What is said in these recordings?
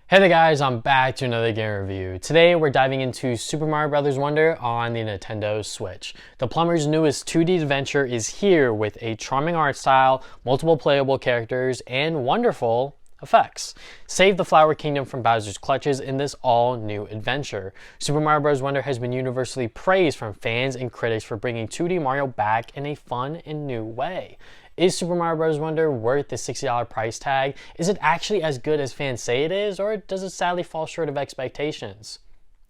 Hey there guys, I'm back to another game review. Today we're diving into Super Mario Bros. Wonder on the Nintendo Switch. The Plumber's newest 2D adventure is here with a charming art style, multiple playable characters, and wonderful effects. Save the Flower Kingdom from Bowser's clutches in this all-new adventure. Super Mario Bros. Wonder has been universally praised from fans and critics for bringing 2D Mario back in a fun and new way. Is Super Mario Bros. Wonder worth the $60 price tag? Is it actually as good as fans say it is, or does it sadly fall short of expectations?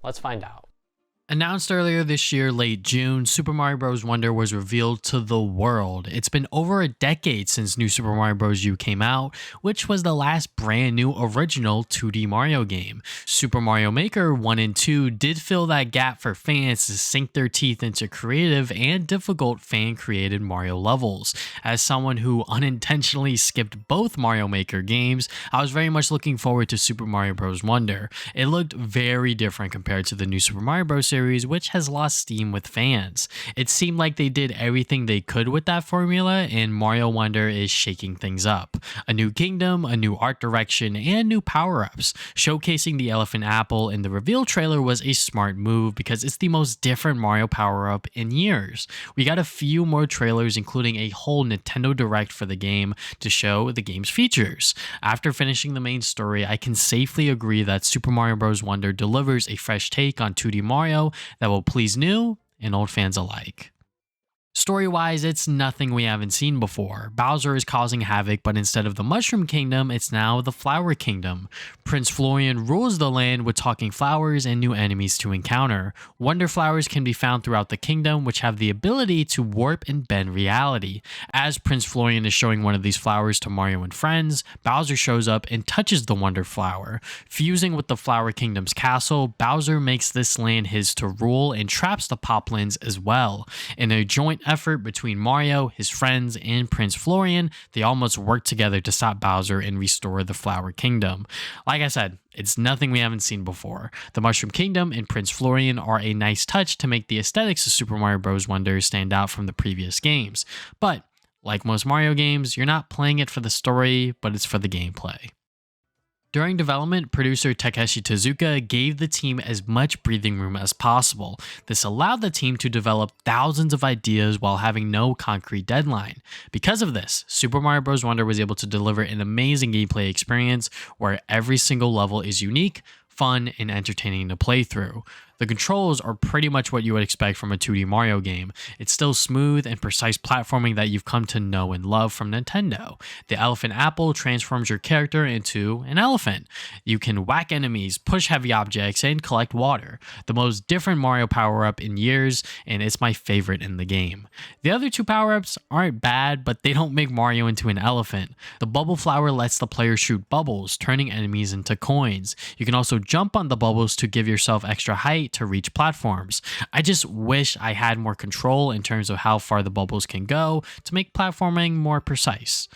Let's find out. Announced earlier this year, late June, Super Mario Bros. Wonder was revealed to the world. It's been over a decade since New Super Mario Bros. U came out, which was the last brand new original 2D Mario game. Super Mario Maker 1 and 2 did fill that gap for fans to sink their teeth into creative and difficult fan-created Mario levels. As someone who unintentionally skipped both Mario Maker games, I was very much looking forward to Super Mario Bros. Wonder. It looked very different compared to the New Super Mario Bros. Series, which has lost steam with fans. It seemed like they did everything they could with that formula, and Mario Wonder is shaking things up. A new kingdom, a new art direction, and new power-ups. Showcasing the Elephant Apple in the reveal trailer was a smart move because it's the most different Mario power-up in years. We got a few more trailers, including a whole Nintendo Direct for the game to show the game's features. After finishing the main story, I can safely agree that Super Mario Bros. Wonder delivers a fresh take on 2D Mario that will please new and old fans alike. Story-wise, it's nothing we haven't seen before. Bowser is causing havoc, but instead of the Mushroom Kingdom, it's now the Flower Kingdom. Prince Florian rules the land with talking flowers and new enemies to encounter. Wonder flowers can be found throughout the kingdom, which have the ability to warp and bend reality. As Prince Florian is showing one of these flowers to Mario and friends, Bowser shows up and touches the Wonder Flower. Fusing with the Flower Kingdom's castle, Bowser makes this land his to rule and traps the Poplins as well. In a joint effort between Mario, his friends, and Prince Florian, they almost work together to stop Bowser and restore the Flower Kingdom. Like I said, it's nothing we haven't seen before. The Mushroom Kingdom and Prince Florian are a nice touch to make the aesthetics of Super Mario Bros. Wonder stand out from the previous games. But, like most Mario games, you're not playing it for the story, but it's for the gameplay. During development, producer Takeshi Tezuka gave the team as much breathing room as possible. This allowed the team to develop thousands of ideas while having no concrete deadline. Because of this, Super Mario Bros. Wonder was able to deliver an amazing gameplay experience where every single level is unique, fun, and entertaining to play through. The controls are pretty much what you would expect from a 2D Mario game. It's still smooth and precise platforming that you've come to know and love from Nintendo. The Elephant Apple transforms your character into an elephant. You can whack enemies, push heavy objects, and collect water. The most different Mario power-up in years, and it's my favorite in the game. The other two power-ups aren't bad, but they don't make Mario into an elephant. The Bubble Flower lets the player shoot bubbles, turning enemies into coins. You can also jump on the bubbles to give yourself extra height to reach platforms. I just wish I had more control in terms of how far the bubbles can go to make platforming more precise.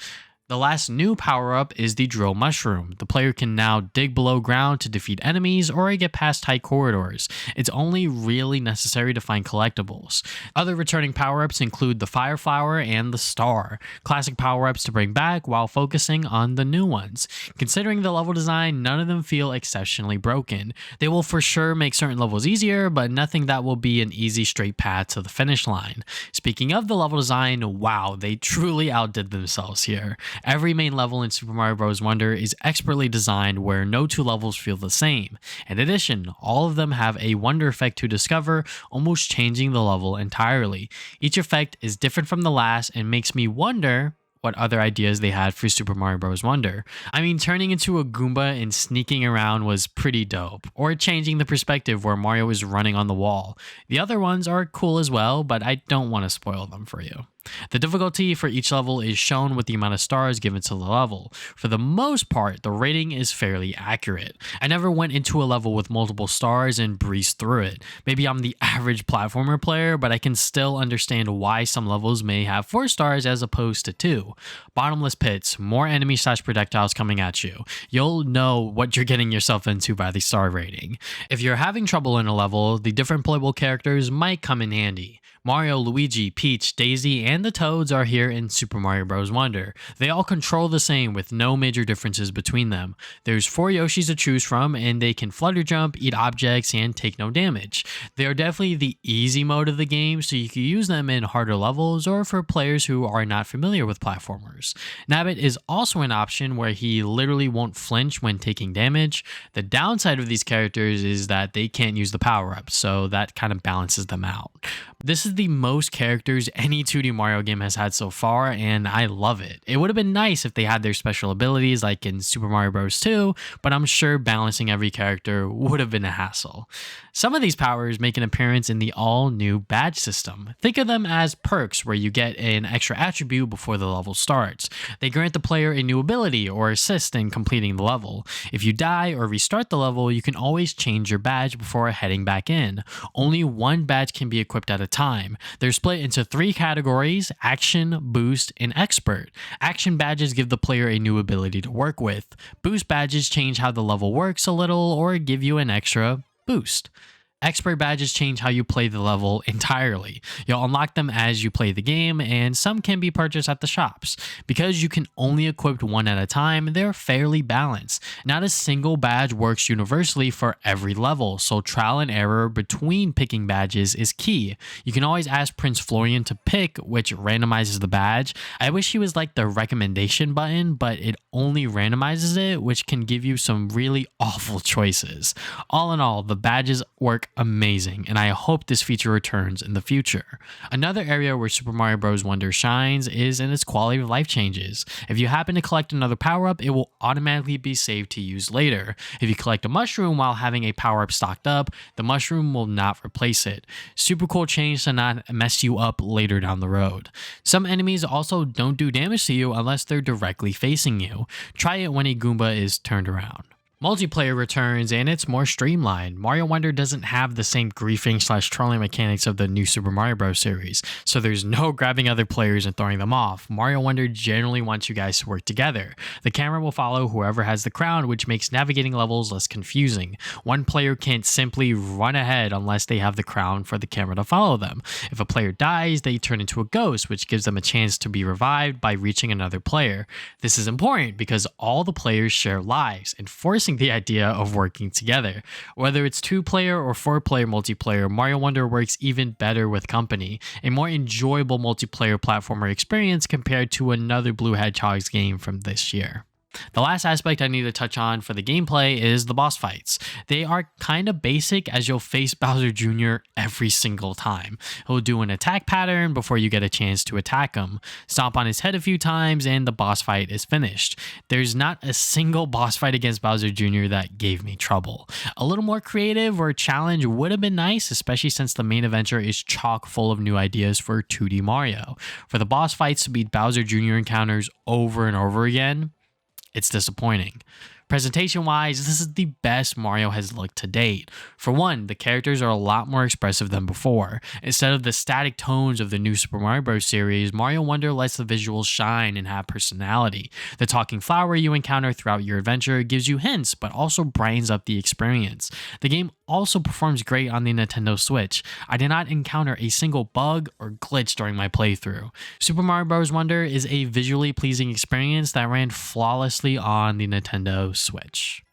The last new power-up is the Drill Mushroom. The player can now dig below ground to defeat enemies or get past tight corridors. It's only really necessary to find collectibles. Other returning power-ups include the Fire Flower and the Star. Classic power-ups to bring back while focusing on the new ones. Considering the level design, none of them feel exceptionally broken. They will for sure make certain levels easier, but nothing that will be an easy straight path to the finish line. Speaking of the level design, wow, they truly outdid themselves here. Every main level in Super Mario Bros. Wonder is expertly designed where no two levels feel the same. In addition, all of them have a wonder effect to discover, almost changing the level entirely. Each effect is different from the last and makes me wonder what other ideas they had for Super Mario Bros. Wonder. I mean, turning into a Goomba and sneaking around was pretty dope, or changing the perspective where Mario is running on the wall. The other ones are cool as well, but I don't want to spoil them for you. The difficulty for each level is shown with the amount of stars given to the level. For the most part, the rating is fairly accurate. I never went into a level with multiple stars and breezed through it. Maybe I'm the average platformer player, but I can still understand why some levels may have 4 stars as opposed to 2. Bottomless pits, more enemy/projectiles coming at you. You'll know what you're getting yourself into by the star rating. If you're having trouble in a level, the different playable characters might come in handy. Mario, Luigi, Peach, Daisy, and the Toads are here in Super Mario Bros. Wonder. They all control the same with no major differences between them. There's 4 Yoshis to choose from, and they can flutter jump, eat objects, and take no damage. They are definitely the easy mode of the game, so you can use them in harder levels or for players who are not familiar with platformers. Nabbit is also an option where he literally won't flinch when taking damage. The downside of these characters is that they can't use the power-ups, so that kind of balances them out. This is the most characters any 2D Mario game has had so far, and I love it. It would have been nice if they had their special abilities like in Super Mario Bros. 2, but I'm sure balancing every character would have been a hassle. Some of these powers make an appearance in the all-new badge system. Think of them as perks where you get an extra attribute before the level starts. They grant the player a new ability or assist in completing the level. If you die or restart the level, you can always change your badge before heading back in. Only one badge can be equipped at a time. They're split into 3 categories: Action, Boost, and Expert. Action badges give the player a new ability to work with. Boost badges change how the level works a little or give you an extra boost. Expert badges change how you play the level entirely. You'll unlock them as you play the game, and some can be purchased at the shops. Because you can only equip one at a time, they're fairly balanced. Not a single badge works universally for every level, so trial and error between picking badges is key. You can always ask Prince Florian to pick, which randomizes the badge. I wish he was like the recommendation button, but it only randomizes it, which can give you some really awful choices. All in all, the badges work amazing, and I hope this feature returns in the future. Another area where Super Mario Bros. Wonder shines is in its quality of life changes. If you happen to collect another power-up, it will automatically be saved to use later. If you collect a mushroom while having a power-up stocked up, the mushroom will not replace it. Super cool change to not mess you up later down the road. Some enemies also don't do damage to you unless they're directly facing you. Try it when a Goomba is turned around. Multiplayer returns, and it's more streamlined. Mario Wonder doesn't have the same griefing/trolling mechanics of the new Super Mario Bros. Series, so there's no grabbing other players and throwing them off. Mario Wonder generally wants you guys to work together. The camera will follow whoever has the crown, which makes navigating levels less confusing. One player can't simply run ahead unless they have the crown for the camera to follow them. If a player dies, they turn into a ghost, which gives them a chance to be revived by reaching another player. This is important because all the players share lives, and forcing the idea of working together. Whether it's 2-player or 4-player multiplayer, Mario Wonder works even better with company, a more enjoyable multiplayer platformer experience compared to another Blue Hedgehog's game from this year. The last aspect I need to touch on for the gameplay is the boss fights. They are kind of basic, as you'll face Bowser Jr. every single time. He'll do an attack pattern before you get a chance to attack him, stomp on his head a few times, and the boss fight is finished. There's not a single boss fight against Bowser Jr. that gave me trouble. A little more creative or challenge would have been nice, especially since the main adventure is chock full of new ideas for 2D Mario. For the boss fights to beat Bowser Jr. encounters over and over again, it's disappointing. Presentation-wise, this is the best Mario has looked to date. For one, the characters are a lot more expressive than before. Instead of the static tones of the new Super Mario Bros. Series, Mario Wonder lets the visuals shine and have personality. The talking flower you encounter throughout your adventure gives you hints, but also brightens up the experience. The game also performs great on the Nintendo Switch. I did not encounter a single bug or glitch during my playthrough. Super Mario Bros. Wonder is a visually pleasing experience that ran flawlessly on the Nintendo Switch.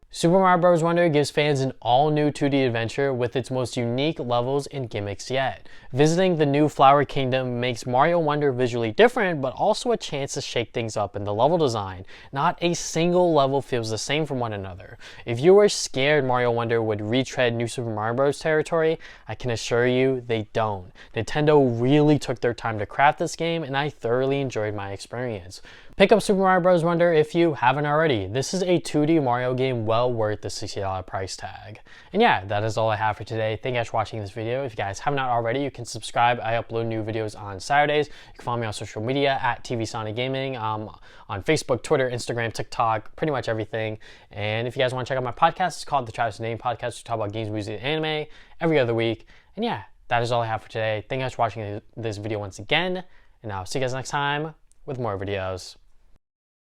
Super Mario Bros. Wonder gives fans an all-new 2D adventure with its most unique levels and gimmicks yet. Visiting the new Flower Kingdom makes Mario Wonder visually different, but also a chance to shake things up in the level design. Not a single level feels the same from one another. If you were scared Mario Wonder would retread new Super Mario Bros. Territory, I can assure you they don't. Nintendo really took their time to craft this game, and I thoroughly enjoyed my experience. Pick up Super Mario Bros. Wonder if you haven't already. This is a 2D Mario game well worth the $60 price tag. And yeah, that is all I have for today. Thank you guys for watching this video. If you guys have not already, you can subscribe. I upload new videos on Saturdays. You can follow me on social media at TV Sonic Gaming, on Facebook, Twitter, Instagram, TikTok, pretty much everything. And if you guys want to check out my podcast, it's called the Travis Name Podcast. We talk about games, music, and anime every other week. And yeah, that is all I have for today. Thank you guys for watching this video once again. And I'll see you guys next time with more videos.